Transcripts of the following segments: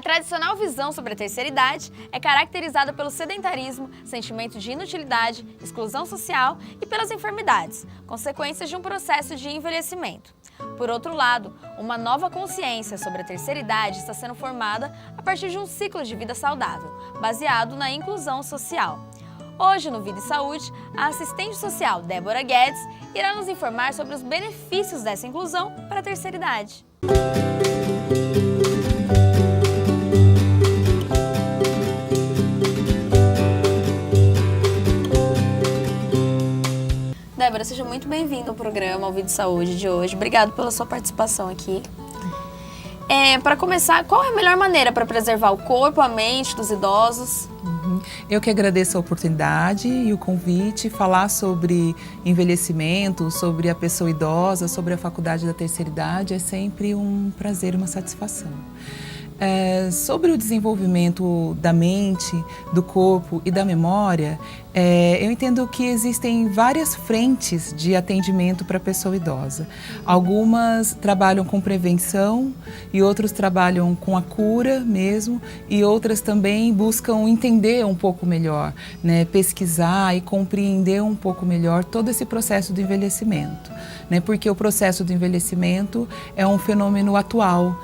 tradicional visão sobre a terceira idade é caracterizada pelo sedentarismo, sentimento de inutilidade, exclusão social e pelas enfermidades, consequências de um processo de envelhecimento. Por outro lado, uma nova consciência sobre a terceira idade está sendo formada a partir de um ciclo de vida saudável, baseado na inclusão social. Hoje, no Vida e Saúde, a assistente social Débora Guedes irá nos informar sobre os benefícios dessa inclusão para a terceira idade. Débora, seja muito bem-vinda ao programa, ao Vida e Saúde de hoje. Obrigada pela sua participação aqui. Para começar, qual é a melhor maneira para preservar o corpo, a mente dos idosos? Eu que agradeço a oportunidade e o convite, falar sobre envelhecimento, sobre a pessoa idosa, sobre a faculdade da terceira idade, é sempre um prazer e uma satisfação. Sobre o desenvolvimento da mente, do corpo e da memória, eu entendo que existem várias frentes de atendimento para a pessoa idosa. Algumas trabalham com prevenção e outros trabalham com a cura mesmo, e outras também buscam entender um pouco melhor, né? Pesquisar e compreender um pouco melhor todo esse processo do envelhecimento, né? Porque o processo do envelhecimento é um fenômeno atual,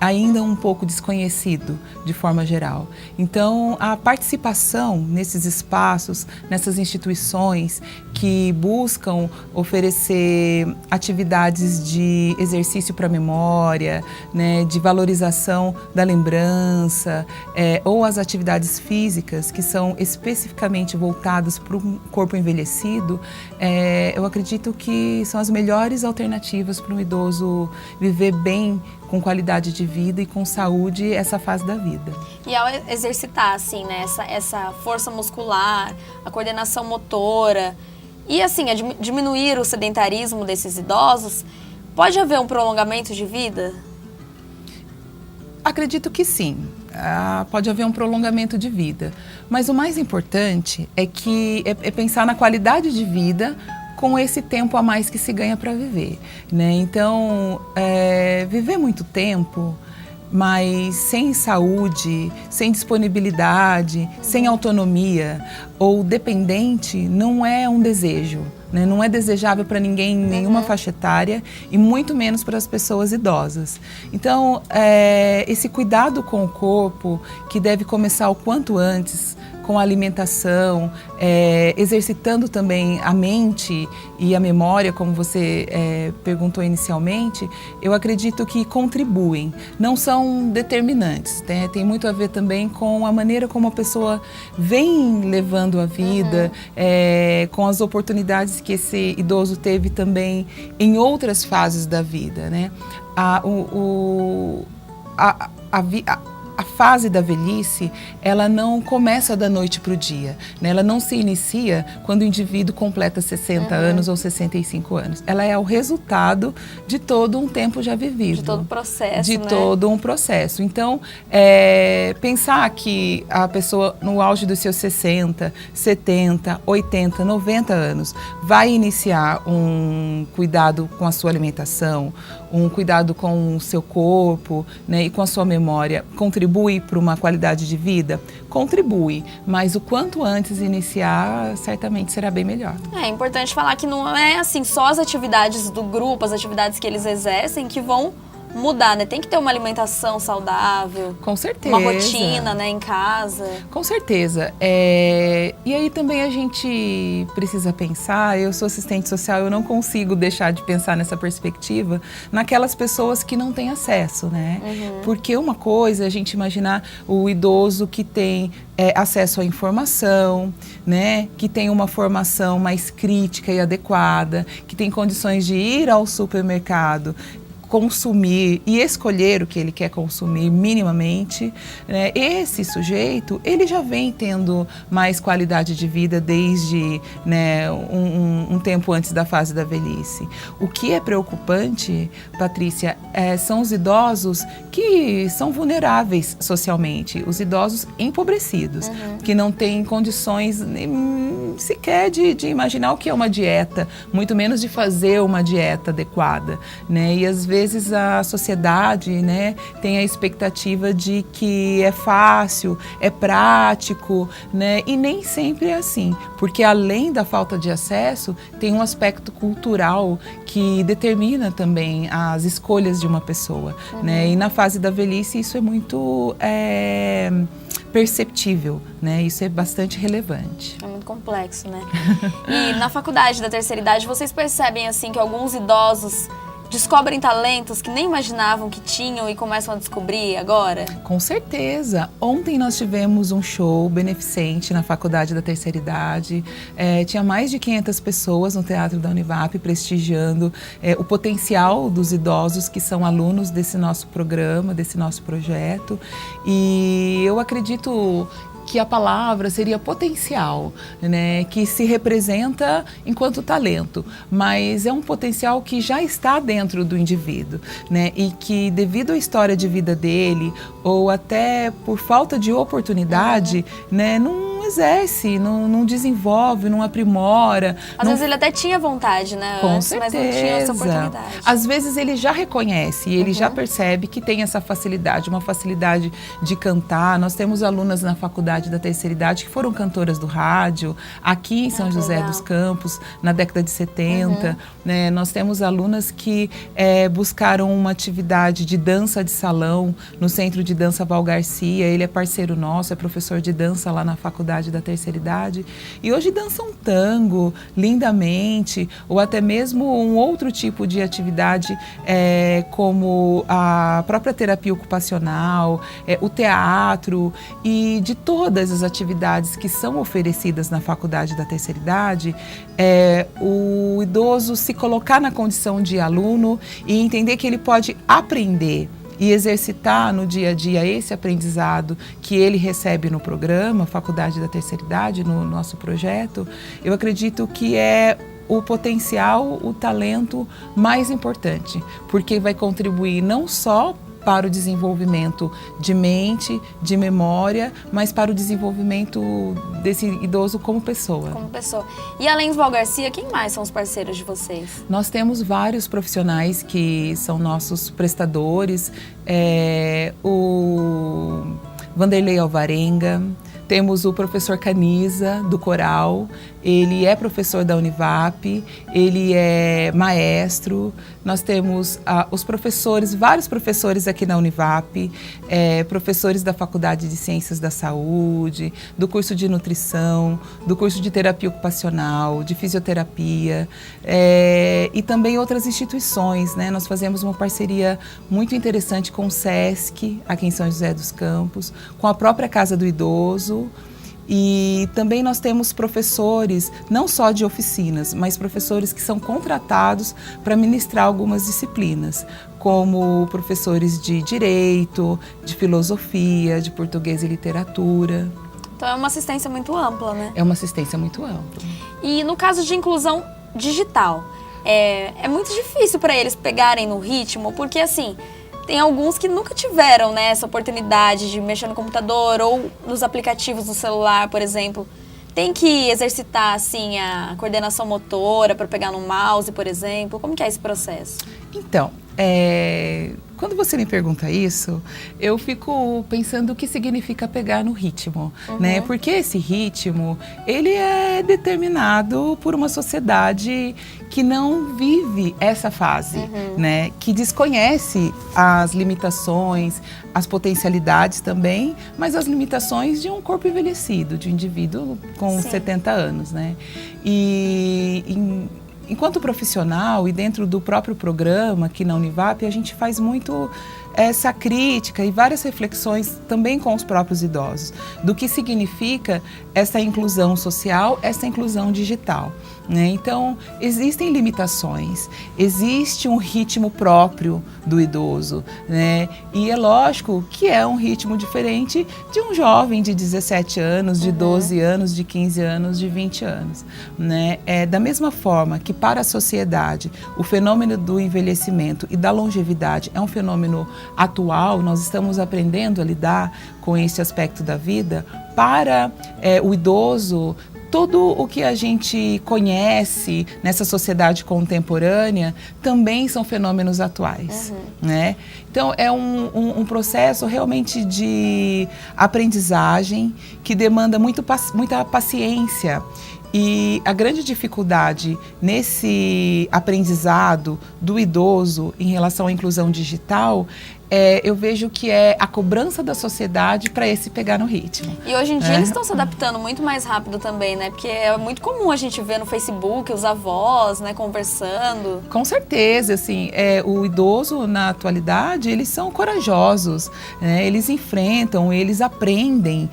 ainda um pouco desconhecido de forma geral. Então, a participação nesses espaços, nessas instituições que buscam oferecer atividades de exercício para a memória, né, de valorização da lembrança, ou as atividades físicas que são especificamente voltadas para o corpo envelhecido, eu acredito que são as melhores alternativas para um idoso viver bem, com qualidade de vida e com saúde, essa fase da vida. E ao exercitar, assim, né, essa força muscular, a coordenação motora e, assim, diminuir o sedentarismo desses idosos, pode haver um prolongamento de vida? Acredito que sim. Pode haver um prolongamento de vida. Mas o mais importante é pensar na qualidade de vida com esse tempo a mais que se ganha para viver, né? Então, viver muito tempo, mas sem saúde, sem disponibilidade, sem autonomia ou dependente, não é um desejo, né? Não é desejável para ninguém em nenhuma faixa etária e muito menos para as pessoas idosas. Então, esse cuidado com o corpo, que deve começar o quanto antes, com a alimentação, exercitando também a mente e a memória, como você perguntou inicialmente, eu acredito que contribuem, não são determinantes, né? Tem muito a ver também com a maneira como a pessoa vem levando a vida, com as oportunidades que esse idoso teve também em outras fases da vida, né? A fase da velhice, ela não começa da noite para o dia, né? Ela não se inicia quando o indivíduo completa 60 anos ou 65 anos. Ela é o resultado de todo um tempo já vivido. De todo o processo, de todo um processo. Então, pensar que a pessoa no auge dos seus 60, 70, 80, 90 anos vai iniciar um cuidado com a sua alimentação, um cuidado com o seu corpo, né, e com a sua memória, contribui para uma qualidade de vida? Contribui, mas o quanto antes iniciar, certamente será bem melhor. É importante falar que não é assim só as atividades do grupo, as atividades que eles exercem que vão mudar, né? Tem que ter uma alimentação saudável. Com certeza. Uma rotina, né, em casa. Com certeza. E aí também a gente precisa pensar, eu sou assistente social, eu não consigo deixar de pensar nessa perspectiva, naquelas pessoas que não têm acesso, né? Porque uma coisa é a gente imaginar o idoso que tem acesso à informação, né? Que tem uma formação mais crítica e adequada, que tem condições de ir ao supermercado, consumir e escolher o que ele quer consumir minimamente, né? Esse sujeito, ele já vem tendo mais qualidade de vida desde, né, um tempo antes da fase da velhice. O que é preocupante, Patrícia, são os idosos que são vulneráveis socialmente, os idosos empobrecidos, que não têm condições sequer de imaginar o que é uma dieta, muito menos de fazer uma dieta adequada, né? E às vezes vezes a sociedade, né, tem a expectativa de que é fácil, é prático, né, e nem sempre é assim, porque além da falta de acesso, tem um aspecto cultural que determina também as escolhas de uma pessoa, né, e na fase da velhice isso é muito perceptível, né? Isso é bastante relevante. É muito complexo, né? E na faculdade da terceira idade, vocês percebem assim que alguns idosos descobrem talentos que nem imaginavam que tinham e começam a descobrir agora? Com certeza. Ontem nós tivemos um show beneficente na Faculdade da Terceira Idade. Tinha mais de 500 pessoas no Teatro da Univap prestigiando o potencial dos idosos que são alunos desse nosso programa, desse nosso projeto. E eu acredito que a palavra seria potencial, né, que se representa enquanto talento, mas é um potencial que já está dentro do indivíduo, né, e que devido à história de vida dele, ou até por falta de oportunidade, né, não exerce, não desenvolve, não aprimora. Às vezes ele até tinha vontade, né, Com antes, certeza. mas não tinha essa oportunidade. Às vezes ele já reconhece, ele já percebe que tem essa facilidade, uma facilidade de cantar. Nós temos alunas na Faculdade da Terceira Idade que foram cantoras do rádio, aqui em São José dos Campos, na década de 70. Né? Nós temos alunas que buscaram uma atividade de dança de salão no Centro de Dança Val Garcia. Ele é parceiro nosso, é professor de dança lá na Faculdade da Terceira Idade, e hoje dançam tango lindamente, ou até mesmo um outro tipo de atividade, como a própria terapia ocupacional, o teatro, e de todas as atividades que são oferecidas na Faculdade da Terceira Idade, o idoso se colocar na condição de aluno e entender que ele pode aprender e exercitar no dia a dia esse aprendizado que ele recebe no programa Faculdade da Terceira Idade, no nosso projeto. Eu acredito que é o potencial, o talento mais importante, porque vai contribuir não só para o desenvolvimento de mente, de memória, mas para o desenvolvimento desse idoso como pessoa. Como pessoa. E além do Val Garcia, quem mais são os parceiros de vocês? Nós temos vários profissionais que são nossos prestadores. O Vanderlei Alvarenga, temos o professor Caniza, do coral, ele é professor da Univap, ele é maestro. Nós temos os professores, vários professores aqui na Univap, professores da Faculdade de Ciências da Saúde, do curso de Nutrição, do curso de Terapia Ocupacional, de Fisioterapia, e também outras instituições, né? Nós fazemos uma parceria muito interessante com o SESC, aqui em São José dos Campos, com a própria Casa do Idoso. E também nós temos professores, não só de oficinas, mas professores que são contratados para ministrar algumas disciplinas, como professores de Direito, de Filosofia, de Português e Literatura. Então é uma assistência muito ampla, né? É uma assistência muito ampla. E no caso de inclusão digital, é muito difícil para eles pegarem no ritmo, porque assim, tem alguns que nunca tiveram, né, essa oportunidade de mexer no computador ou nos aplicativos do celular, por exemplo. Tem que exercitar, assim, a coordenação motora para pegar no mouse, por exemplo. Como que é esse processo? Então, quando você me pergunta isso, eu fico pensando o que significa pegar no ritmo, né? Porque esse ritmo, ele é determinado por uma sociedade que não vive essa fase, né? Que desconhece as limitações, as potencialidades também, mas as limitações de um corpo envelhecido, de um indivíduo com 70 anos, né? Enquanto profissional e dentro do próprio programa aqui na Univap, a gente faz muito essa crítica e várias reflexões também com os próprios idosos, do que significa essa inclusão social, essa inclusão digital, né? Então, existem limitações, existe um ritmo próprio do idoso, né? E é lógico que é um ritmo diferente de um jovem de 17 anos, de 12 anos, de 15 anos, de 20 anos, né? Da mesma forma que para a sociedade o fenômeno do envelhecimento e da longevidade é um fenômeno atual, nós estamos aprendendo a lidar com esse aspecto da vida. Para o idoso, tudo o que a gente conhece nessa sociedade contemporânea também são fenômenos atuais, né? Então, é um processo realmente de aprendizagem que demanda muita paciência. E a grande dificuldade nesse aprendizado do idoso em relação à inclusão digital, eu vejo que é a cobrança da sociedade para esse pegar no ritmo. E hoje em dia eles estão se adaptando muito mais rápido também, né? Porque é muito comum a gente ver no Facebook os avós, né, conversando. Com certeza, assim, o idoso na atualidade, eles são corajosos, né? Eles enfrentam, eles aprendem,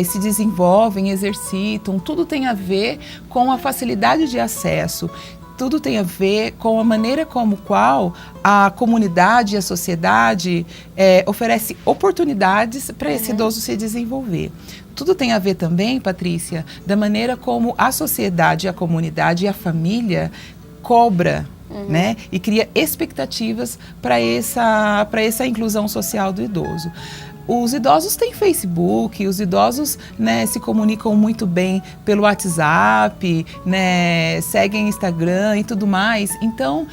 se desenvolvem, exercitam, tudo tem a ver com a facilidade de acesso. Tudo tem a ver com a maneira como qual a comunidade e a sociedade oferece oportunidades para esse idoso se desenvolver. Tudo tem a ver também, Patrícia, da maneira como a sociedade, a comunidade e a família cobra, né? E cria expectativas para essa inclusão social do idoso. Os idosos têm Facebook, os idosos, né, se comunicam muito bem pelo WhatsApp, né, seguem Instagram e tudo mais. Então,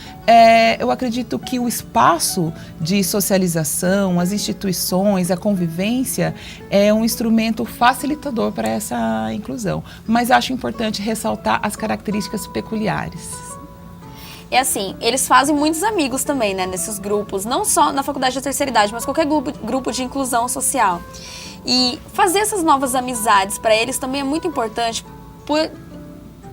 eu acredito que o espaço de socialização, as instituições, a convivência é um instrumento facilitador para essa inclusão. Mas acho importante ressaltar as características peculiares. E assim, eles fazem muitos amigos também, né, nesses grupos, não só na faculdade da terceira idade, mas qualquer grupo de inclusão social. E fazer essas novas amizades para eles também é muito importante por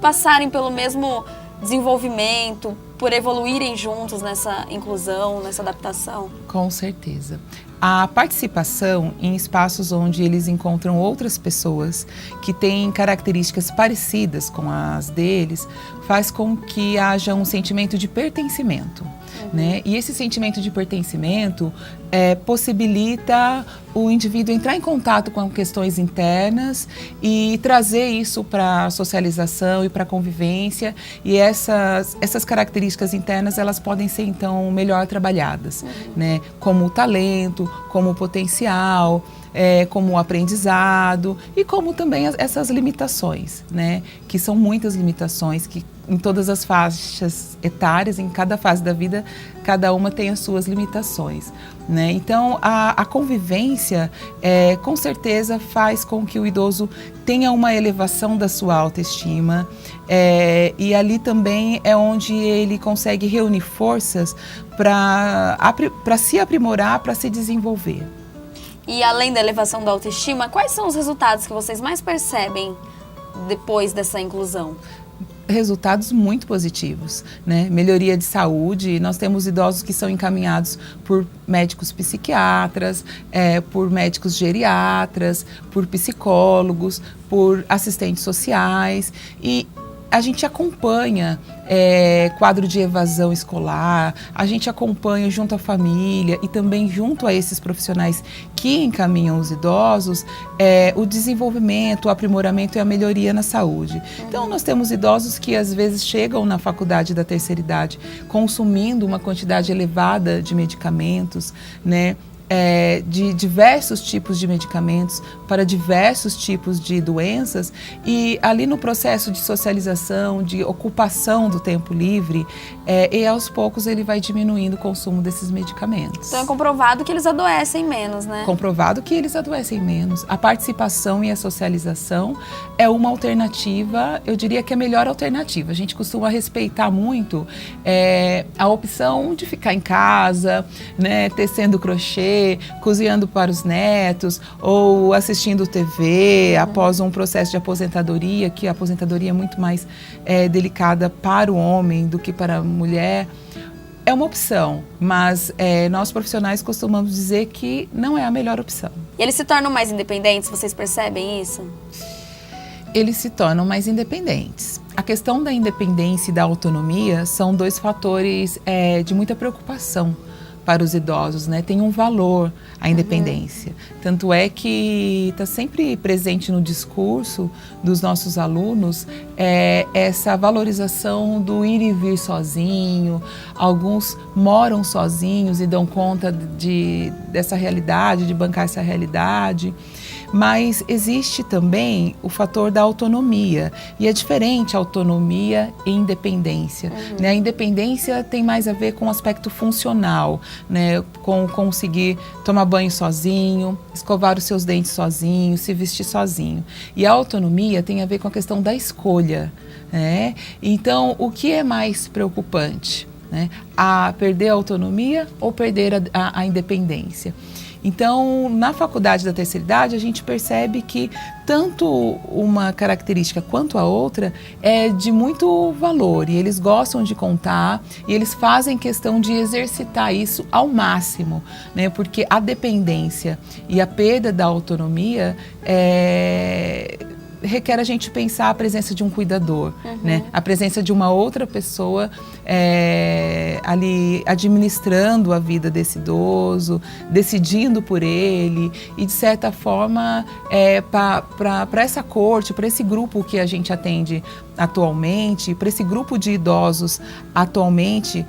passarem pelo mesmo desenvolvimento, por evoluírem juntos nessa inclusão, nessa adaptação. Com certeza. A participação em espaços onde eles encontram outras pessoas que têm características parecidas com as deles faz com que haja um sentimento de pertencimento, né? E esse sentimento de pertencimento possibilita o indivíduo entrar em contato com questões internas e trazer isso para a socialização e para a convivência, e essas características internas elas podem ser então melhor trabalhadas, né? Como o talento, como o potencial, como o aprendizado e como também essas limitações, né? Que são muitas limitações que em todas as faixas etárias, em cada fase da vida, cada uma tem as suas limitações, né? Então, a convivência, com certeza, faz com que o idoso tenha uma elevação da sua autoestima, e ali também é onde ele consegue reunir forças para se aprimorar, para se desenvolver. E além da elevação da autoestima, quais são os resultados que vocês mais percebem depois dessa inclusão? Resultados muito positivos, né? Melhoria de saúde, nós temos idosos que são encaminhados por médicos psiquiatras, por médicos geriatras, por psicólogos, por assistentes sociais, e a gente acompanha quadro de evasão escolar, a gente acompanha junto à família e também junto a esses profissionais que encaminham os idosos o desenvolvimento, o aprimoramento e a melhoria na saúde. Então, nós temos idosos que às vezes chegam na faculdade da terceira idade consumindo uma quantidade elevada de medicamentos, né? De diversos tipos de medicamentos para diversos tipos de doenças, e ali no processo de socialização, de ocupação do tempo livre, e aos poucos ele vai diminuindo o consumo desses medicamentos. Então é comprovado que eles adoecem menos, né? Comprovado que eles adoecem menos. A participação e a socialização é uma alternativa, eu diria que é a melhor alternativa. A gente costuma respeitar muito a opção de ficar em casa, né, tecendo crochê, cozinhando para os netos ou assistindo TV após um processo de aposentadoria, que a aposentadoria é muito mais delicada para o homem do que para a mulher. É uma opção, mas nós profissionais costumamos dizer que não é a melhor opção. E eles se tornam mais independentes, vocês percebem isso? Eles se tornam mais independentes. A questão da independência e da autonomia são dois fatores de muita preocupação para os idosos, né? Tem um valor a independência. Tanto é que está sempre presente no discurso dos nossos alunos essa valorização do ir e vir sozinho. Alguns moram sozinhos e dão conta dessa realidade, de bancar essa realidade. Mas existe também o fator da autonomia, e é diferente autonomia e independência. Né? A independência tem mais a ver com o aspecto funcional, né? Com conseguir tomar banho sozinho, escovar os seus dentes sozinho, se vestir sozinho. E a autonomia tem a ver com a questão da escolha. Né? Então, o que é mais preocupante? Né? A perder a autonomia ou perder a independência? Então, na faculdade da terceira idade, a gente percebe que tanto uma característica quanto a outra é de muito valor, e eles gostam de contar, e eles fazem questão de exercitar isso ao máximo, né? Porque a dependência e a perda da autonomia requer a gente pensar a presença de um cuidador, né? A presença de uma outra pessoa ali administrando a vida desse idoso, decidindo por ele, e de certa forma para essa corte, para esse grupo que a gente atende atualmente, para esse grupo de idosos atualmente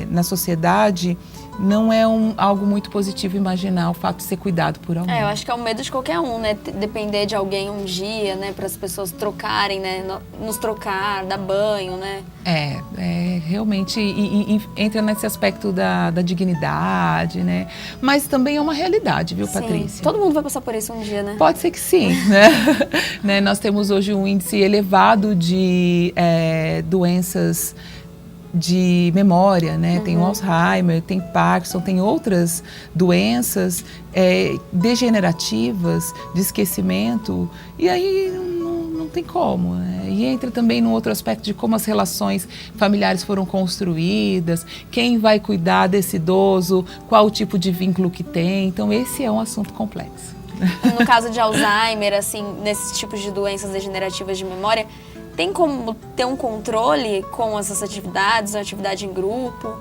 na sociedade, não é algo muito positivo imaginar o fato de ser cuidado por alguém. Eu acho que é o medo de qualquer um, né? Depender de alguém um dia, né? Para as pessoas trocarem, né? Nos trocar, dar banho, né? Realmente entra nesse aspecto da dignidade, né? Mas também é uma realidade, viu, Patrícia? Sim. Todo mundo vai passar por isso um dia, né? Pode ser que sim, né? Nós temos hoje um índice elevado de doenças de memória, né? Tem o Alzheimer, tem Parkinson, tem outras doenças degenerativas, de esquecimento, e aí não tem como, né? E entra também no outro aspecto de como as relações familiares foram construídas, quem vai cuidar desse idoso, qual o tipo de vínculo que tem. Então esse é um assunto complexo. No caso de Alzheimer, assim, nesses tipos de doenças degenerativas de memória, tem como ter um controle com essas atividades, uma atividade em grupo?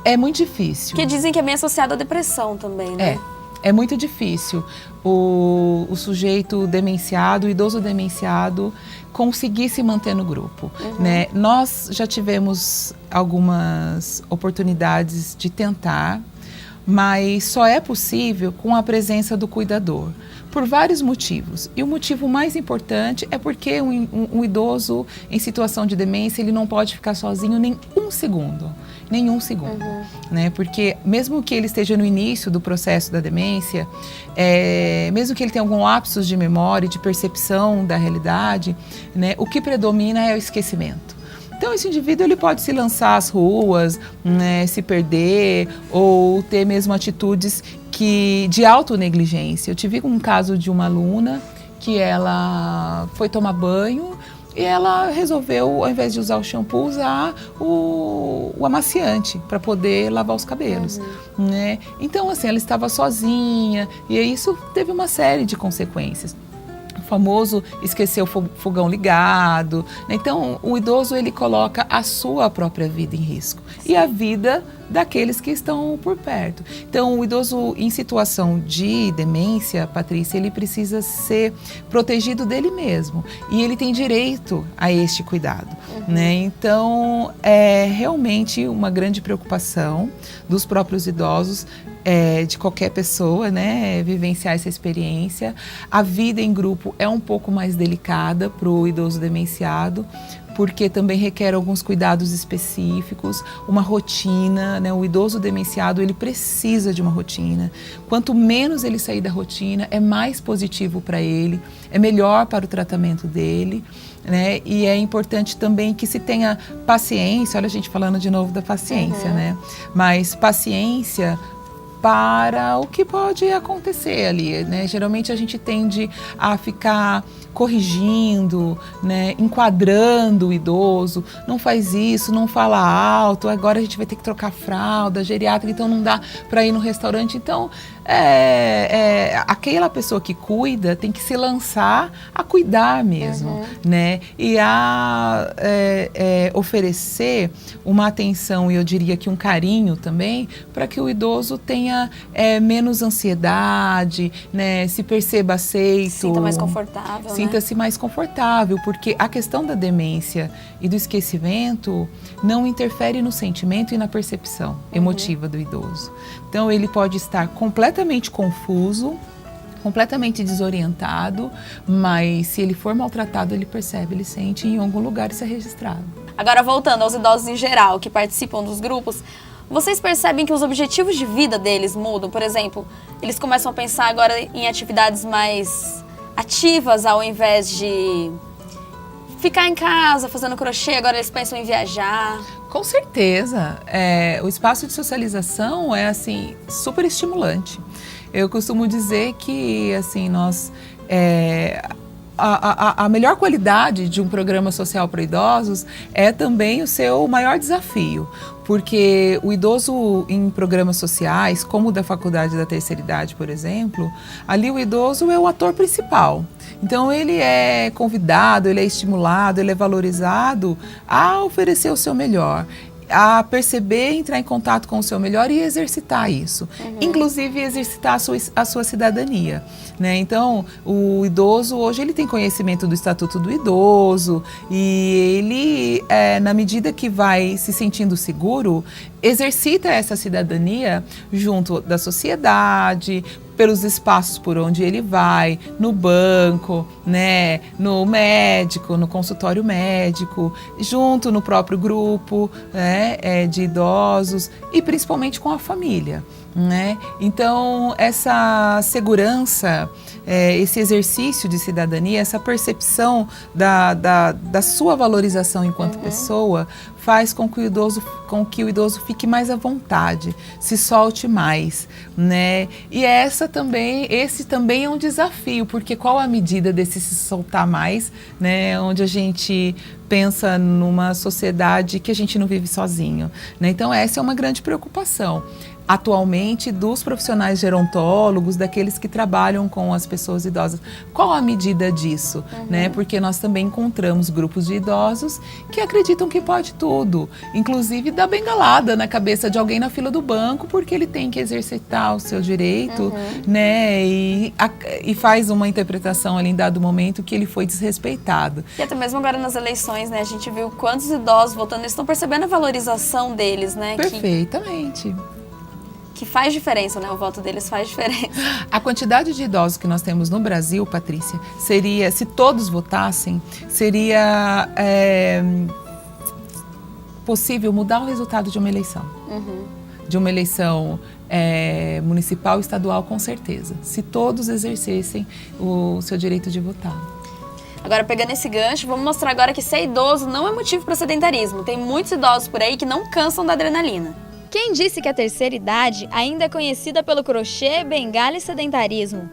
É muito difícil. Porque dizem que é bem associado à depressão também, né? É muito difícil o sujeito demenciado, o idoso demenciado, conseguir se manter no grupo. Né? Nós já tivemos algumas oportunidades de tentar, mas só é possível com a presença do cuidador, por vários motivos. E o motivo mais importante é porque um idoso em situação de demência, ele não pode ficar sozinho nem um segundo. Né? Porque mesmo que ele esteja no início do processo da demência, mesmo que ele tenha algum lapsus de memória, de percepção da realidade, né, o que predomina é o esquecimento. Então esse indivíduo ele pode se lançar às ruas, né, se perder ou ter mesmo atitudes de autonegligência. Eu tive um caso de uma aluna que ela foi tomar banho e ela resolveu, ao invés de usar o shampoo, usar o amaciante para poder lavar os cabelos. Né? Então assim, ela estava sozinha e isso teve uma série de consequências. O famoso esquecer o fogão ligado. Então, o idoso ele coloca a sua própria vida em risco e a vida daqueles que estão por perto. Então, o idoso em situação de demência, Patrícia, ele precisa ser protegido dele mesmo e ele tem direito a este cuidado. Né? Então, é realmente uma grande preocupação dos próprios idosos, de qualquer pessoa, né, vivenciar essa experiência. A vida em grupo é um pouco mais delicada para o idoso demenciado, porque também requer alguns cuidados específicos, uma rotina, né? O idoso demenciado, ele precisa de uma rotina. Quanto menos ele sair da rotina, é mais positivo para ele, é melhor para o tratamento dele, né? E é importante também que se tenha paciência, olha a gente falando de novo da paciência, né? Mas paciência para o que pode acontecer ali, né? Geralmente a gente tende a ficar corrigindo, né? Enquadrando o idoso, não faz isso, não fala alto, agora a gente vai ter que trocar fralda, geriátrica, então não dá para ir no restaurante. Então, aquela pessoa que cuida tem que se lançar a cuidar mesmo, né? E a oferecer uma atenção, e eu diria que um carinho também, para que o idoso tenha menos ansiedade, né? Se perceba aceito. Sinta mais confortável, Sinta-se mais confortável, porque a questão da demência e do esquecimento não interfere no sentimento e na percepção emotiva do idoso. Então, ele pode estar completamente confuso, completamente desorientado, mas se ele for maltratado, ele percebe, ele sente, e em algum lugar isso é registrado. Agora, voltando aos idosos em geral que participam dos grupos, vocês percebem que os objetivos de vida deles mudam? Por exemplo, eles começam a pensar agora em atividades mais ativas ao invés de ficar em casa fazendo crochê, agora eles pensam em viajar. Com certeza. O espaço de socialização é, assim, super estimulante. Eu costumo dizer que, assim, a melhor qualidade de um programa social para idosos é também o seu maior desafio, porque o idoso em programas sociais, como o da Faculdade da Terceira Idade, por exemplo, ali o idoso é o ator principal. Então ele é convidado, ele é estimulado, ele é valorizado a oferecer o seu melhor, a perceber, entrar em contato com o seu melhor e exercitar isso. Inclusive exercitar a sua cidadania, né? Então, o idoso hoje ele tem conhecimento do Estatuto do Idoso e ele, na medida que vai se sentindo seguro, exercita essa cidadania junto da sociedade, pelos espaços por onde ele vai, no banco, né, no médico, no consultório médico, junto no próprio grupo, né, de idosos e principalmente com a família, né? Então, essa segurança, esse exercício de cidadania, essa percepção da sua valorização enquanto pessoa, faz com que o idoso fique mais à vontade, se solte mais, né? E esse também é um desafio, porque qual a medida desse se soltar mais, né? Onde a gente pensa numa sociedade que a gente não vive sozinho, né? Então essa é uma grande preocupação atualmente dos profissionais gerontólogos, daqueles que trabalham com as pessoas idosas. Qual a medida disso? Né? Porque nós também encontramos grupos de idosos que acreditam que pode tudo, inclusive dar bengalada na cabeça de alguém na fila do banco porque ele tem que exercitar o seu direito, né? E faz uma interpretação ali em dado momento que ele foi desrespeitado. E até mesmo agora nas eleições, né? A gente viu quantos idosos votando, eles estão percebendo a valorização deles, né? Perfeitamente. Que faz diferença, né? O voto deles faz diferença. A quantidade de idosos que nós temos no Brasil, Patrícia, seria, se todos votassem, seria possível mudar o resultado de uma eleição. De uma eleição municipal, estadual, com certeza. Se todos exercessem o seu direito de votar. Agora, pegando esse gancho, vamos mostrar agora que ser idoso não é motivo para sedentarismo. Tem muitos idosos por aí que não cansam da adrenalina. Quem disse que a terceira idade ainda é conhecida pelo crochê, bengala e sedentarismo?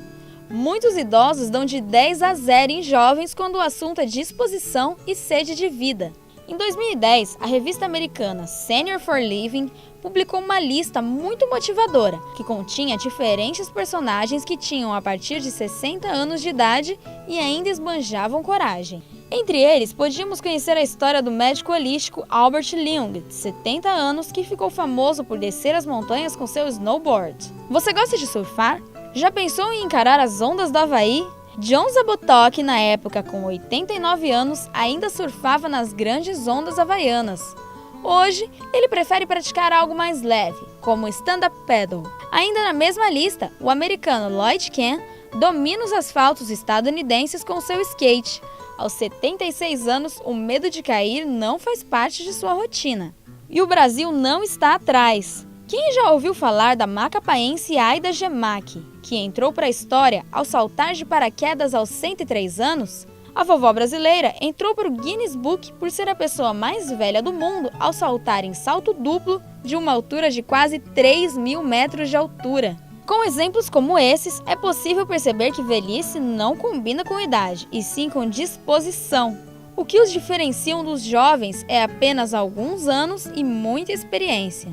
Muitos idosos dão de 10 a 0 em jovens quando o assunto é disposição e sede de vida. Em 2010, a revista americana Senior for Living publicou uma lista muito motivadora, que continha diferentes personagens que tinham a partir de 60 anos de idade e ainda esbanjavam coragem. Entre eles, podíamos conhecer a história do médico holístico Albert Leung, de 70 anos, que ficou famoso por descer as montanhas com seu snowboard. Você gosta de surfar? Já pensou em encarar as ondas do Havaí? John Zabotok, na época com 89 anos, ainda surfava nas grandes ondas havaianas. Hoje, ele prefere praticar algo mais leve, como stand-up paddle. Ainda na mesma lista, o americano Lloyd Ken domina os asfaltos estadunidenses com seu skate. Aos 76 anos, o medo de cair não faz parte de sua rotina. E o Brasil não está atrás. Quem já ouviu falar da macapaense Aida Gemac, que entrou para a história ao saltar de paraquedas aos 103 anos? A vovó brasileira entrou para o Guinness Book por ser a pessoa mais velha do mundo ao saltar em salto duplo de uma altura de quase 3.000 metros de altura. Com exemplos como esses, é possível perceber que velhice não combina com idade, e sim com disposição. O que os diferenciam dos jovens é apenas alguns anos e muita experiência.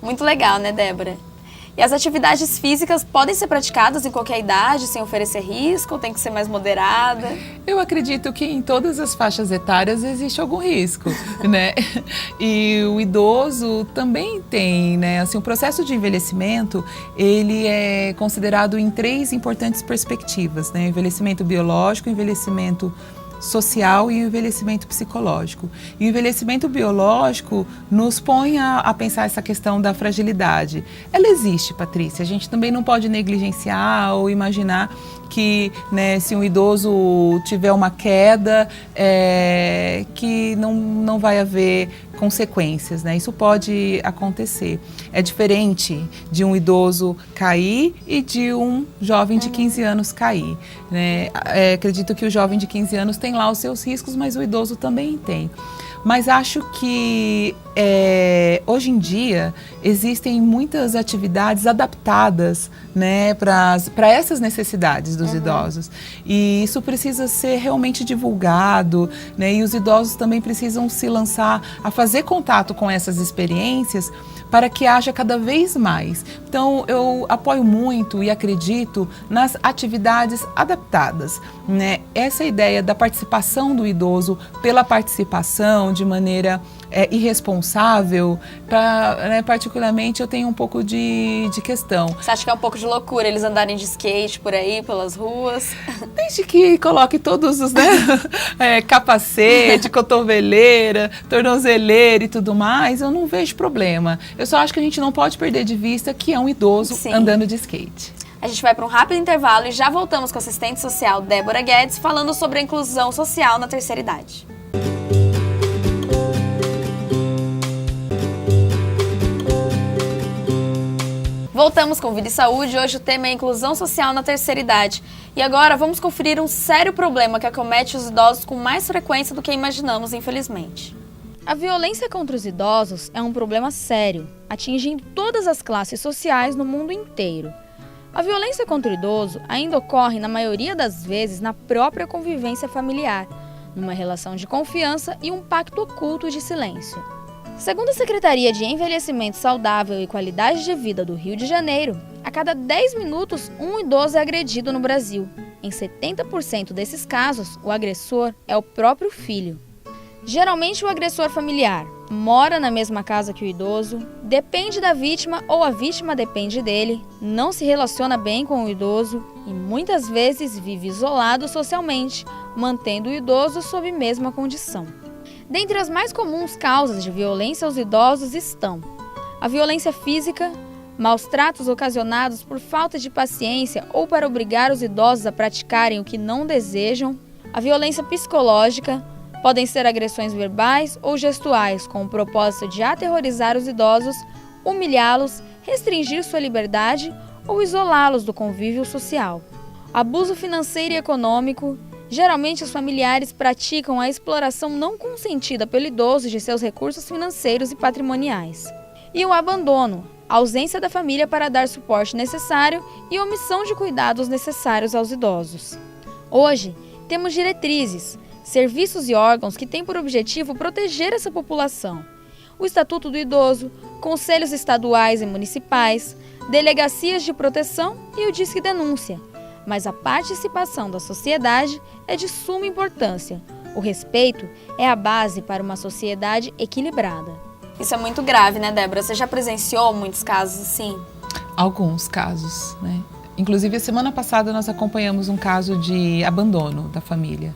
Muito legal, né, Débora? E as atividades físicas podem ser praticadas em qualquer idade, sem oferecer risco, ou tem que ser mais moderada? Eu acredito que em todas as faixas etárias existe algum risco, né? E o idoso também tem, né? Assim, o processo de envelhecimento, ele é considerado em 3 importantes perspectivas, né? Envelhecimento biológico, envelhecimento social e o envelhecimento psicológico. E o envelhecimento biológico nos põe a pensar essa questão da fragilidade. Ela existe, Patrícia, a gente também não pode negligenciar ou imaginar que, né, se um idoso tiver uma queda, que não vai haver consequências, né? Isso pode acontecer. É diferente de um idoso cair e de um jovem de 15 anos cair, né? Acredito que o jovem de 15 anos tem lá os seus riscos, mas o idoso também tem. Mas acho que hoje em dia existem muitas atividades adaptadas, né, para essas necessidades dos idosos. E isso precisa ser realmente divulgado, né, e os idosos também precisam se lançar a fazer contato com essas experiências para que haja cada vez mais. Então, eu apoio muito e acredito nas atividades adaptadas, né? Essa ideia da participação do idoso pela participação de maneira irresponsável, né, particularmente eu tenho um pouco de questão. Você acha que é um pouco de loucura eles andarem de skate por aí, pelas ruas? Desde que coloque todos os, né, capacete, cotoveleira, tornozeleira e tudo mais, eu não vejo problema. Eu só acho que a gente não pode perder de vista que é um idoso Sim. andando de skate. A gente vai para um rápido intervalo e já voltamos com a assistente social Débora Guedes falando sobre a inclusão social na terceira idade. Voltamos com Vida e Saúde. Hoje o tema é inclusão social na terceira idade. E agora vamos conferir um sério problema que acomete os idosos com mais frequência do que imaginamos, infelizmente. A violência contra os idosos é um problema sério, atingindo todas as classes sociais no mundo inteiro. A violência contra o idoso ainda ocorre, na maioria das vezes, na própria convivência familiar, numa relação de confiança e um pacto oculto de silêncio. Segundo a Secretaria de Envelhecimento Saudável e Qualidade de Vida do Rio de Janeiro, a cada 10 minutos, um idoso é agredido no Brasil. Em 70% desses casos, o agressor é o próprio filho. Geralmente, o agressor familiar mora na mesma casa que o idoso, depende da vítima ou a vítima depende dele, não se relaciona bem com o idoso e muitas vezes vive isolado socialmente, mantendo o idoso sob mesma condição. Dentre as mais comuns causas de violência aos idosos estão a violência física, maus tratos ocasionados por falta de paciência ou para obrigar os idosos a praticarem o que não desejam, a violência psicológica, podem ser agressões verbais ou gestuais com o propósito de aterrorizar os idosos, humilhá-los, restringir sua liberdade ou isolá-los do convívio social. Abuso financeiro e econômico. Geralmente, os familiares praticam a exploração não consentida pelo idoso de seus recursos financeiros e patrimoniais. E o abandono, a ausência da família para dar suporte necessário e omissão de cuidados necessários aos idosos. Hoje, temos diretrizes, serviços e órgãos que têm por objetivo proteger essa população. O Estatuto do Idoso, conselhos estaduais e municipais, delegacias de proteção e o Disque Denúncia. Mas a participação da sociedade é de suma importância. O respeito é a base para uma sociedade equilibrada. Isso é muito grave, né, Débora? Você já presenciou muitos casos assim? Alguns casos, né? Inclusive, a semana passada nós acompanhamos um caso de abandono da família.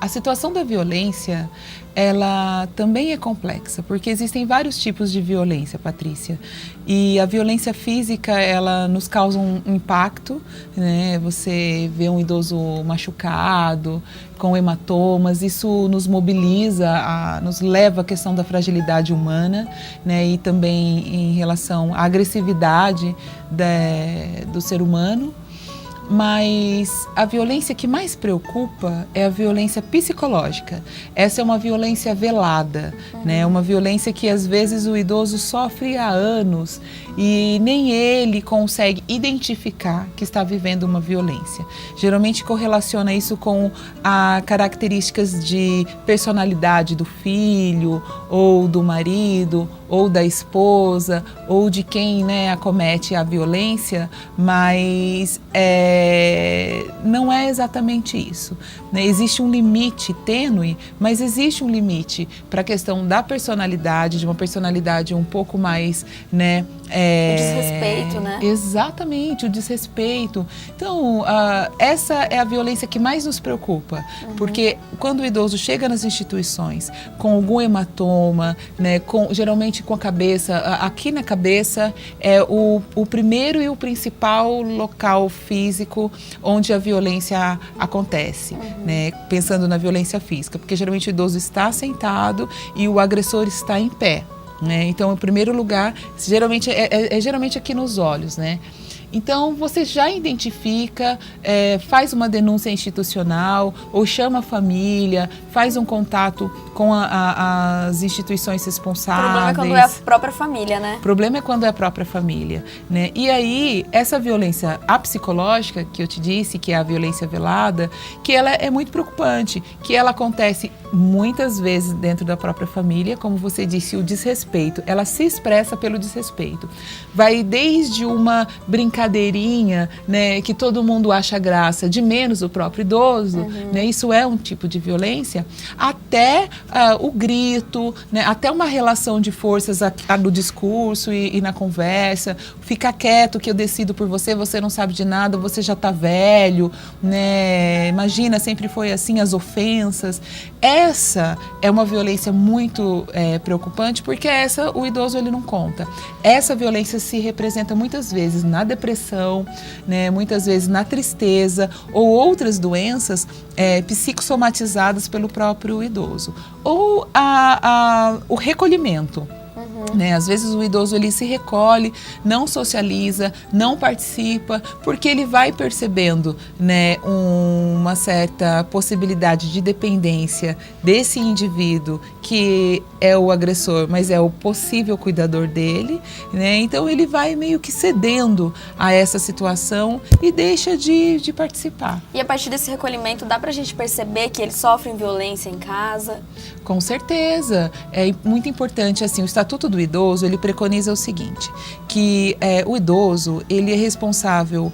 A situação da violência, ela também é complexa, porque existem vários tipos de violência, Patrícia. E a violência física, ela nos causa um impacto, né? Você vê um idoso machucado, com hematomas, isso nos mobiliza, nos leva à questão da fragilidade humana, né? E também em relação à agressividade do ser humano. Mas a violência que mais preocupa é a violência psicológica. Essa é uma violência velada, né? Uma violência que às vezes o idoso sofre há anos e nem ele consegue identificar que está vivendo uma violência. Geralmente correlaciona isso com características de personalidade do filho, ou do marido, ou da esposa, ou de quem, né, acomete a violência, mas não é exatamente isso, né? Existe um limite tênue, mas existe um limite para a questão da personalidade, de uma personalidade um pouco mais, né, O desrespeito, né? Exatamente, o desrespeito. Então, essa é a violência que mais nos preocupa, porque quando o idoso chega nas instituições com algum hematoma, né, geralmente com a cabeça, aqui na cabeça é o primeiro e o principal local físico onde a violência acontece, né, pensando na violência física, porque geralmente o idoso está sentado e o agressor está em pé. Né? Então, em primeiro lugar, geralmente geralmente aqui nos olhos, né? Então, você já identifica, faz uma denúncia institucional ou chama a família, faz um contato com as instituições responsáveis. O problema é quando é a própria família, né? O problema é quando é a própria família, né? E aí, essa violência psicológica, que eu te disse, que é a violência velada, que ela é muito preocupante, que ela acontece muitas vezes dentro da própria família, como você disse, o desrespeito, ela se expressa pelo desrespeito. Vai desde uma brincadeirinha, né, que todo mundo acha graça, de menos o próprio idoso, né, isso é um tipo de violência, até o grito, né, até uma relação de forças no discurso e na conversa, fica quieto que eu decido por você, você não sabe de nada, você já está velho, né, imagina, sempre foi assim, as ofensas. Essa é uma violência muito preocupante, porque o idoso ele não conta. Essa violência se representa muitas vezes na depressão, né, muitas vezes na tristeza ou outras doenças psicossomatizadas pelo próprio idoso. Ou o recolhimento. Né? Às vezes o idoso ele se recolhe, não socializa, não participa, porque ele vai percebendo, né, uma certa possibilidade de dependência desse indivíduo que é o agressor, mas é o possível cuidador dele, né? Então ele vai meio que cedendo a essa situação e deixa de participar. E a partir desse recolhimento dá pra gente perceber que eles sofrem violência em casa? Com certeza, é muito importante, assim, o Estatuto do Idoso, ele preconiza o seguinte, que o idoso, ele é responsável,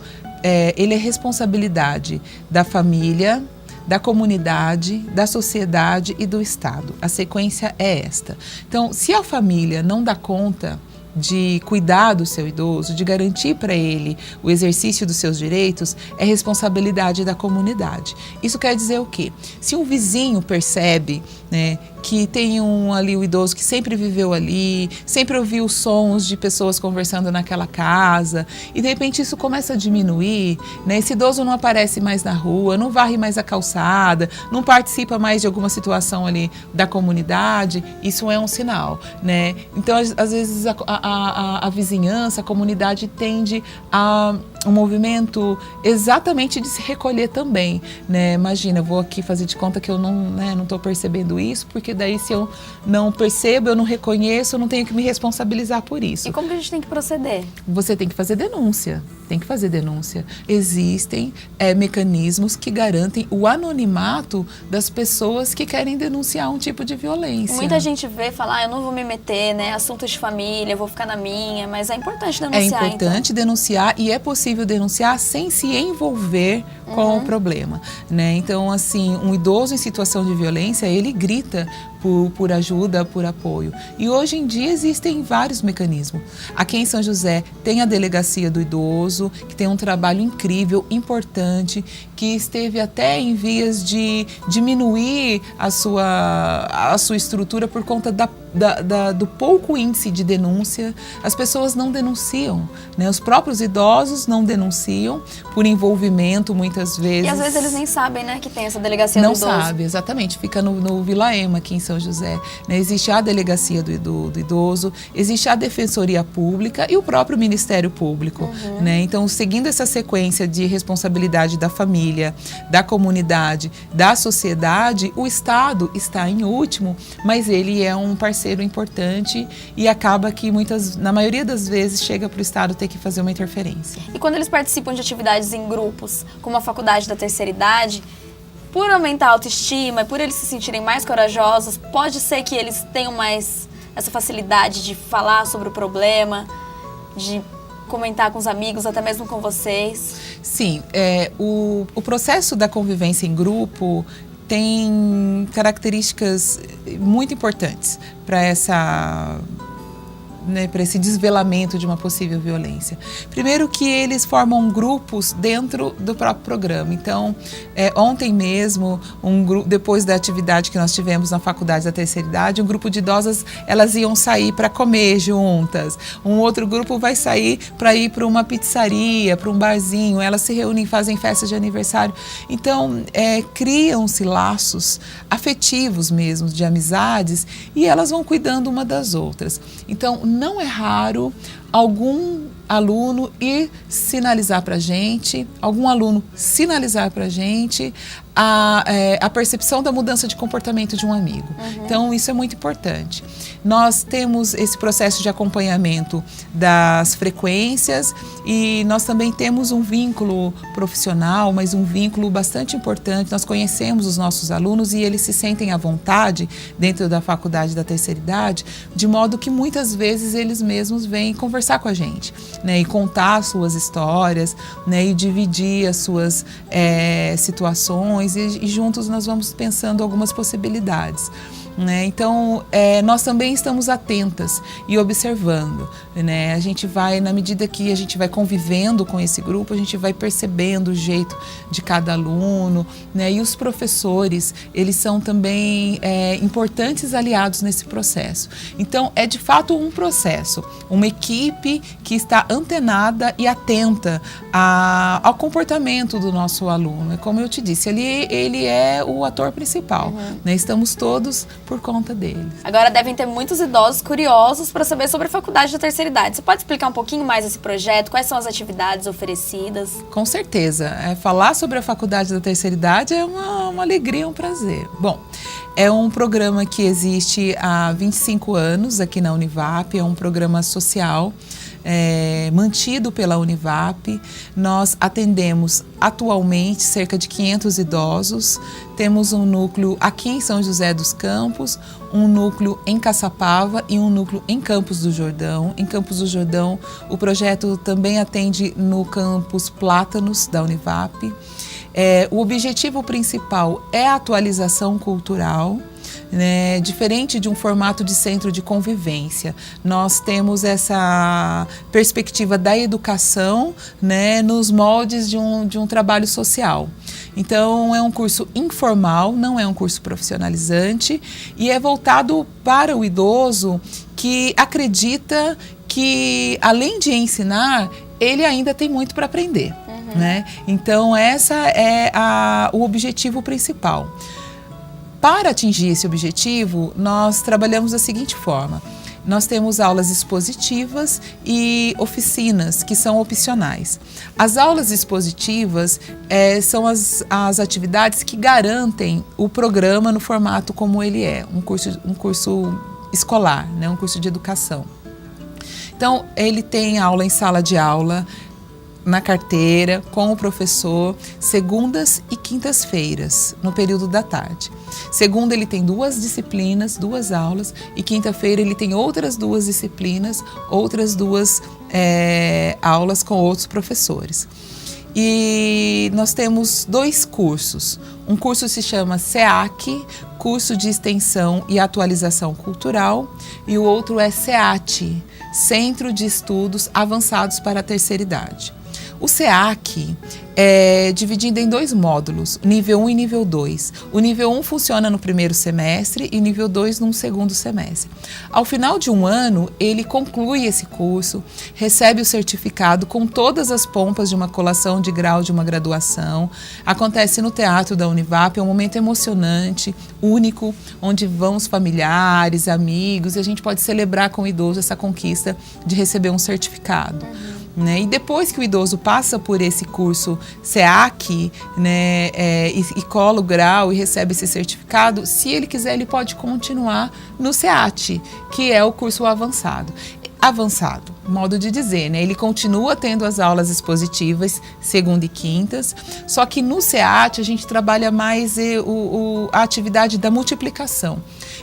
ele é responsabilidade da família, da comunidade, da sociedade e do Estado. A sequência é esta. Então, se a família não dá conta de cuidar do seu idoso, de garantir para ele o exercício dos seus direitos, é responsabilidade da comunidade. Isso quer dizer o quê? Se um vizinho percebe, né, que tem ali o idoso que sempre viveu ali, sempre ouviu sons de pessoas conversando naquela casa, e de repente isso começa a diminuir, né? Esse idoso não aparece mais na rua, não varre mais a calçada, não participa mais de alguma situação ali da comunidade, isso é um sinal, né? Então, às vezes a vizinhança, a comunidade tende a um movimento exatamente de se recolher também, né? Imagina, eu vou aqui fazer de conta que eu não estou percebendo isso, porque daí se eu não percebo, eu não reconheço, eu não tenho que me responsabilizar por isso. E como que a gente tem que proceder? Você tem que fazer denúncia. Tem que fazer denúncia. Existem mecanismos que garantem o anonimato das pessoas que querem denunciar um tipo de violência. Muita gente vê e fala, eu não vou me meter, né? Assunto de família, eu vou ficar na minha, mas é importante denunciar. É importante denunciar e é possível denunciar sem se envolver com o problema, né? Então, assim, um idoso em situação de violência, ele grita por ajuda, por apoio. E hoje em dia existem vários mecanismos. Aqui em São José tem a Delegacia do Idoso, que tem um trabalho incrível, importante, que esteve até em vias de diminuir a sua estrutura por conta do pouco índice de denúncia. As pessoas não denunciam, né? Os próprios idosos não denunciam por envolvimento, muitas vezes. E às vezes eles nem sabem, né, que tem essa Delegacia do Idoso. Não sabe, exatamente. Fica no Vila Ema, aqui em São José, né? Existe a Delegacia do Idoso, existe a Defensoria Pública e o próprio Ministério Público, né? Então, seguindo essa sequência de responsabilidade da família, da comunidade, da sociedade, o Estado está em último, mas ele é um parceiro importante e acaba que na maioria das vezes, chega para o Estado ter que fazer uma interferência. E quando eles participam de atividades em grupos, como a Faculdade da Terceira Idade, por aumentar a autoestima e por eles se sentirem mais corajosos, pode ser que eles tenham mais essa facilidade de falar sobre o problema, de comentar com os amigos, até mesmo com vocês? Sim, o processo da convivência em grupo tem características muito importantes para né, para esse desvelamento de uma possível violência? Primeiro que eles formam grupos dentro do próprio programa. Então, ontem mesmo, depois da atividade que nós tivemos na Faculdade da Terceira Idade, um grupo de idosas, elas iam sair para comer juntas. Um outro grupo vai sair para ir para uma pizzaria, para um barzinho. Elas se reúnem, fazem festas de aniversário. Então, criam-se laços afetivos mesmo, de amizades, e elas vão cuidando uma das outras. Então, não é raro algum aluno ir sinalizar para a gente, algum aluno sinalizar para a gente a percepção da mudança de comportamento de um amigo. Então, isso é muito importante. Nós temos esse processo de acompanhamento das frequências e nós também temos um vínculo profissional, mas um vínculo bastante importante. Nós conhecemos os nossos alunos e eles se sentem à vontade dentro da Faculdade da Terceira Idade, de modo que muitas vezes eles mesmos vêm conversar com a gente, né, e contar as suas histórias, né, e dividir as suas situações e juntos nós vamos pensando algumas possibilidades. Né? Então, nós também estamos atentas e observando. Né? A gente vai, na medida que a gente vai convivendo com esse grupo, a gente vai percebendo o jeito de cada aluno. Né? E os professores, eles são também importantes aliados nesse processo. Então, é de fato um processo, uma equipe que está antenada e atenta ao comportamento do nosso aluno. Como eu te disse, ele é o ator principal. Né? Estamos todos por conta deles. Agora devem ter muitos idosos curiosos para saber sobre a Faculdade da Terceira Idade. Você pode explicar um pouquinho mais esse projeto? Quais são as atividades oferecidas? Com certeza. Falar sobre a Faculdade da Terceira Idade é uma alegria, um prazer. Bom, é um programa que existe há 25 anos aqui na Univap, é um programa social mantido pela Univap. Nós atendemos atualmente cerca de 500 idosos. Temos um núcleo aqui em São José dos Campos, um núcleo em Caçapava e um núcleo em Campos do Jordão. Em Campos do Jordão, o projeto também atende no campus Plátanos da Univap. O objetivo principal é a atualização cultural. Né, diferente de um formato de centro de convivência. Nós temos essa perspectiva da educação, né, nos moldes de um trabalho social. Então, é um curso informal, não é um curso profissionalizante e é voltado para o idoso que acredita que, além de ensinar, ele ainda tem muito para aprender. Né? Então, esse é o objetivo principal. Para atingir esse objetivo, nós trabalhamos da seguinte forma. Nós temos aulas expositivas e oficinas, que são opcionais. As aulas expositivas são as atividades que garantem o programa no formato como ele é, um curso escolar, né? Um curso de educação. Então, ele tem aula em sala de aula, na carteira, com o professor, segundas e quintas-feiras, no período da tarde. Segunda ele tem 2 disciplinas, 2 aulas, e quinta-feira ele tem outras 2 disciplinas, outras 2 aulas com outros professores. E nós temos 2 cursos. Um curso se chama SEAC, Curso de Extensão e Atualização Cultural, e o outro é SEAT, Centro de Estudos Avançados para a Terceira Idade. O SEAC é dividido em 2 módulos, nível 1 e nível 2. O nível 1 funciona no primeiro semestre e o nível 2 no segundo semestre. Ao final de um ano, ele conclui esse curso, recebe o certificado com todas as pompas de uma colação de grau de uma graduação. Acontece no Teatro da Univap, é um momento emocionante, único, onde vão os familiares, amigos, e a gente pode celebrar com o idoso essa conquista de receber um certificado. Né? E depois que o idoso passa por esse curso SEAC, né, e cola o grau e recebe esse certificado, se ele quiser, ele pode continuar no SEAT, que é o curso avançado. modo de dizer, né? Ele continua tendo as aulas expositivas, segunda e quintas, só que no SEAT a gente trabalha mais a atividade da multiplicação.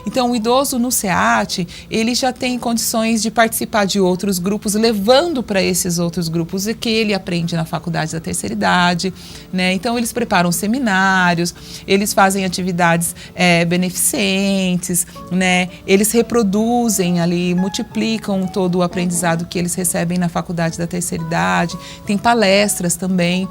Então, o idoso no SEAT, ele já tem condições de participar de outros grupos, levando para esses outros grupos o que ele aprende na faculdade da terceira idade, né? Então, eles preparam seminários, eles fazem atividades beneficentes, né? Eles reproduzem ali, multiplicam todo o aprendizado que eles recebem na faculdade da terceira idade, tem palestras também.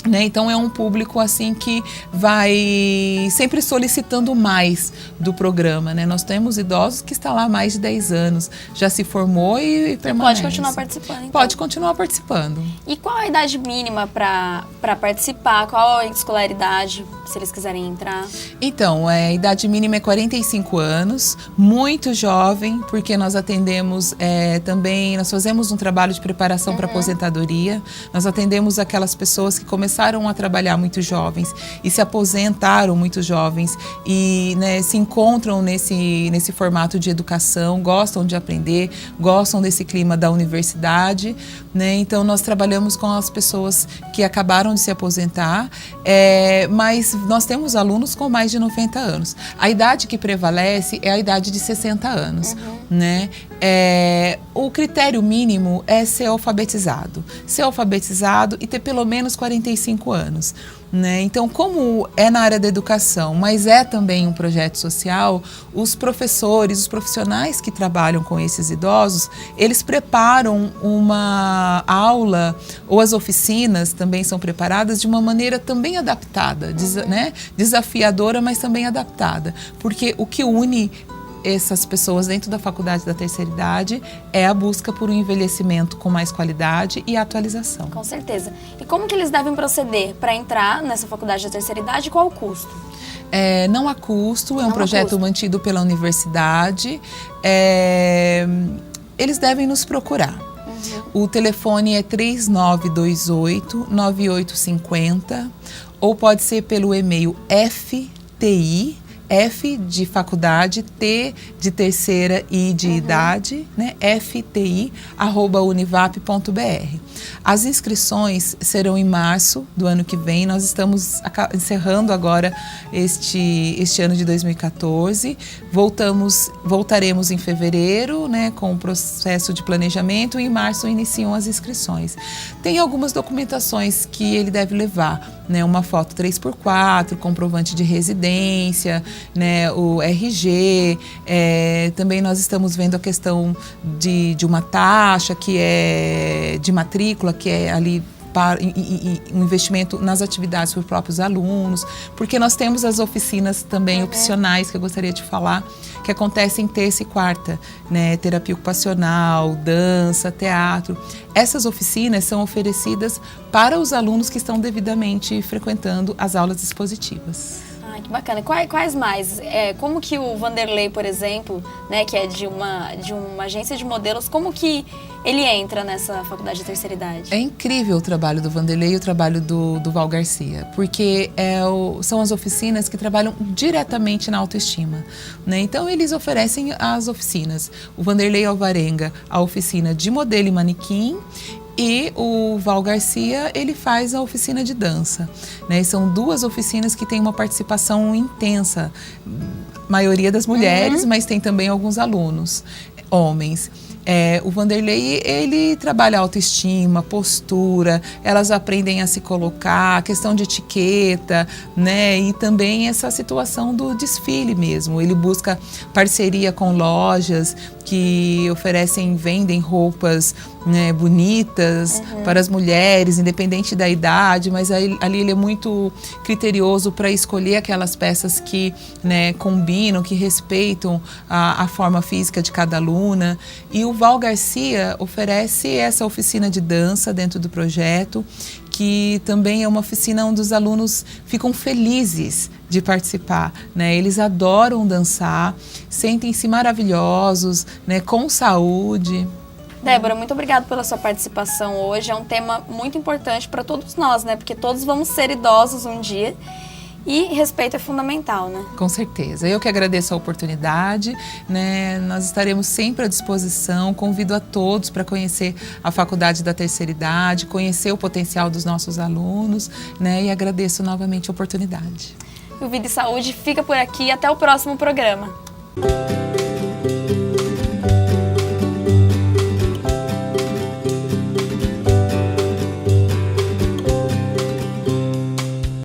Né? Então é um público assim que vai sempre solicitando mais do programa, né? Nós temos idosos que estão lá há mais de 10 anos, já se formou e permanece. Pode continuar participando, então. Pode continuar participando. E qual a idade mínima para participar? Qual a escolaridade, se eles quiserem entrar? Então, a idade mínima é 45 anos, muito jovem, porque nós atendemos também, nós fazemos um trabalho de preparação para aposentadoria, nós atendemos aquelas pessoas que começaram a trabalhar muito jovens e se aposentaram muito jovens e, né, se encontram nesse formato de educação, gostam de aprender, gostam desse clima da universidade, né? Então nós trabalhamos com as pessoas que acabaram de se aposentar, mas nós temos alunos com mais de 90 anos. A idade que prevalece é a idade de 60 anos, né? O critério mínimo é ser alfabetizado e ter pelo menos 45 anos. Né? Então, como é na área da educação, mas é também um projeto social, os professores, os profissionais que trabalham com esses idosos, eles preparam uma aula, ou as oficinas também são preparadas de uma maneira também adaptada, né? Desafiadora, mas também adaptada, porque o que une essas pessoas dentro da faculdade da terceira idade é a busca por um envelhecimento com mais qualidade e atualização. Com certeza. E como que eles devem proceder para entrar nessa faculdade da terceira idade? Qual o custo? Não há custo, é um projeto mantido pela universidade. Eles devem nos procurar. O telefone é 3928-9850 ou pode ser pelo e-mail FTI, F de faculdade, T de terceira I de idade, né? fti@univap.br. As inscrições serão em março do ano que vem. Nós estamos encerrando agora este ano de 2014. Voltaremos em fevereiro, né, com o processo de planejamento e em março iniciam as inscrições. Tem algumas documentações que ele deve levar, né, uma foto 3x4, comprovante de residência, né, o RG, também nós estamos vendo a questão de uma taxa que é de matrícula, que é ali para um investimento nas atividades para os próprios alunos, porque nós temos as oficinas também opcionais que eu gostaria de falar, que acontecem terça e quarta, né? Terapia ocupacional, dança, teatro. Essas oficinas são oferecidas para os alunos que estão devidamente frequentando as aulas expositivas. Ah, que bacana. Quais mais? Como que o Vanderlei, por exemplo, né, que é de uma agência de modelos, como que ele entra nessa faculdade de terceira idade? É incrível o trabalho do Vanderlei e o trabalho do Val Garcia, porque são as oficinas que trabalham diretamente na autoestima, né? Então eles oferecem as oficinas. O Vanderlei Alvarenga, a oficina de modelo e manequim, e o Val Garcia, ele faz a oficina de dança, né? São duas oficinas que têm uma participação intensa, maioria das mulheres, mas tem também alguns alunos, homens. O Vanderlei, ele trabalha autoestima, postura, elas aprendem a se colocar, a questão de etiqueta, né? E também essa situação do desfile mesmo. Ele busca parceria com lojas que vendem roupas, né, bonitas para as mulheres, independente da idade, mas ali ele é muito criterioso para escolher aquelas peças que, né, combinam, que respeitam a forma física de cada aluna. E o Val Garcia oferece essa oficina de dança dentro do projeto, que também é uma oficina onde os alunos ficam felizes de participar, né? Eles adoram dançar, sentem-se maravilhosos, né, com saúde. Débora, muito obrigada pela sua participação hoje. É um tema muito importante para todos nós, né? Porque todos vamos ser idosos um dia. E respeito é fundamental, né? Com certeza. Eu que agradeço a oportunidade, né? Nós estaremos sempre à disposição. Convido a todos para conhecer a Faculdade da Terceira Idade, conhecer o potencial dos nossos alunos, né? E agradeço novamente a oportunidade. O Vida e Saúde fica por aqui. Até o próximo programa.